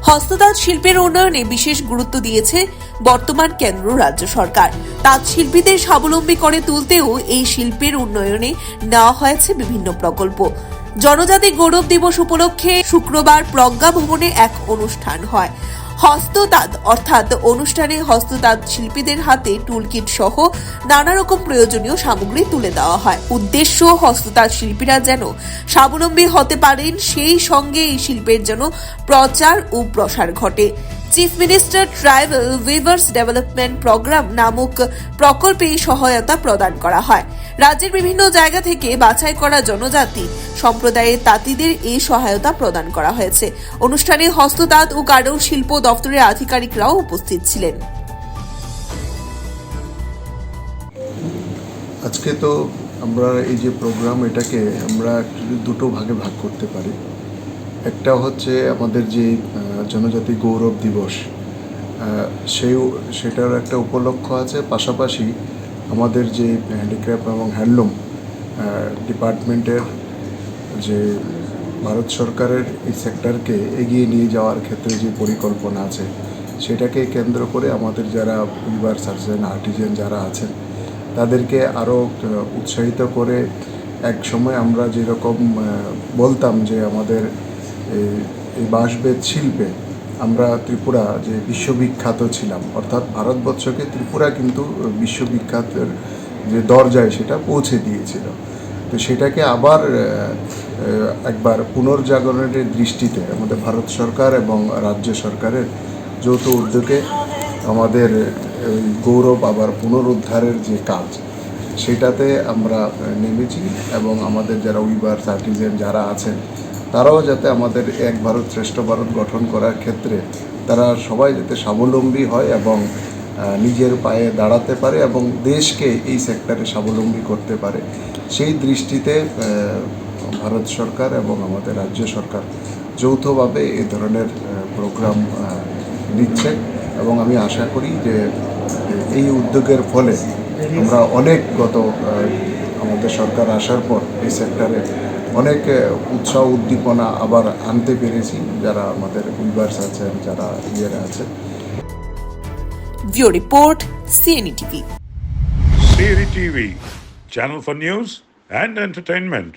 হস্ততাঁত শিল্পের উন্নয়নে বিশেষ গুরুত্ব দিয়েছে বর্তমান কেন্দ্র রাজ্য সরকার। তাঁত শিল্পীদের স্বাবলম্বী করে তুলতেও এই শিল্পের উন্নয়নে নেওয়া হয়েছে বিভিন্ন প্রকল্প। জনজাতি গৌরব দিবস উপলক্ষে শুক্রবার প্রজ্ঞা ভবনে এক অনুষ্ঠান হয়। হস্ততাঁত অর্থাৎ অনুষ্ঠানে হস্ততাঁত শিল্পীদের হাতে টুলকিট সহ নানা রকম প্রয়োজনীয় সামগ্রী তুলে দেওয়া হয়। উদ্দেশ্য হস্ততাঁত শিল্পীরা যেন স্বাবলম্বী হতে পারেন, সেই সঙ্গে এই শিল্পের যেন প্রচার ও প্রসার ঘটে। Chief minister tribal weavers development programme নামক প্রকল্পে সহায়তা প্রদান করা হয়। রাজ্যের বিভিন্ন জায়গা থেকে বাছাই করা জনজাতি সম্প্রদায়ের তাঁতিদের এই সহায়তা প্রদান করা হয়েছে। অনুষ্ঠানে হস্ততাঁত ও কারু শিল্প দপ্তরের আধিকারিকরাও উপস্থিত ছিলেন। আজকে তো আমরা এই যে প্রোগ্রাম, এটাকে আমরা দুটো ভাগে ভাগ করতে পারি। একটা হচ্ছে আমাদের যে জনজাতি গৌরব দিবস, সেটার একটা উপলক্ষ আছে। পাশাপাশি আমাদের যে হ্যান্ডিক্রাফট এবং হ্যান্ডলুম ডিপার্টমেন্টের যে ভারত সরকারের এই সেক্টরকে এগিয়ে নিয়ে যাওয়ার ক্ষেত্রে যে পরিকল্পনা আছে, সেটাকে কেন্দ্র করে আমাদের যারা উইভার, সার্জন, আর্টিজান যারা আছেন, তাদেরকে আরও উৎসাহিত করে এক সময় আমরা যেরকম বলতাম যে আমাদের এই বাঁশবেত শিল্পে আমরা ত্রিপুরা যে বিশ্ববিখ্যাত ছিলাম, অর্থাৎ ভারতবর্ষকে ত্রিপুরা কিন্তু বিশ্ববিখ্যাতের যে দরজায় সেটা পৌঁছে দিয়েছিল। তো সেটাকে আবার একবার পুনর্জাগরণের দৃষ্টিতে আমাদের ভারত সরকার এবং রাজ্য সরকারের যৌথ উদ্যোগে আমাদের গৌরব আবার পুনরুদ্ধারের যে কাজ, সেটাতে আমরা নেমেছি। এবং আমাদের যারা উইভার, আর্টিজান যারা আছেন, তারাও যাতে আমাদের এক ভারত শ্রেষ্ঠ ভারত গঠন করার ক্ষেত্রে তারা সবাই যাতে স্বাবলম্বী হয় এবং নিজের পায়ে দাঁড়াতে পারে এবং দেশকে এই সেক্টরে স্বাবলম্বী করতে পারে, সেই দৃষ্টিতে ভারত সরকার এবং আমাদের রাজ্য সরকার যৌথভাবে এই ধরনের প্রোগ্রাম নিচ্ছে। এবং আমি আশা করি যে এই উদ্যোগের ফলে আমরা অনেক আমাদের সরকার আসার পর এই সেক্টরে অনেক উৎসাহ উদ্দীপনা আবার আনতে পেরেছি, যারা আমাদের উইভার্স আছেন, যারা ইয়েরা আছেন। Bureau report, CNE TV. CNE TV, channel for news and entertainment.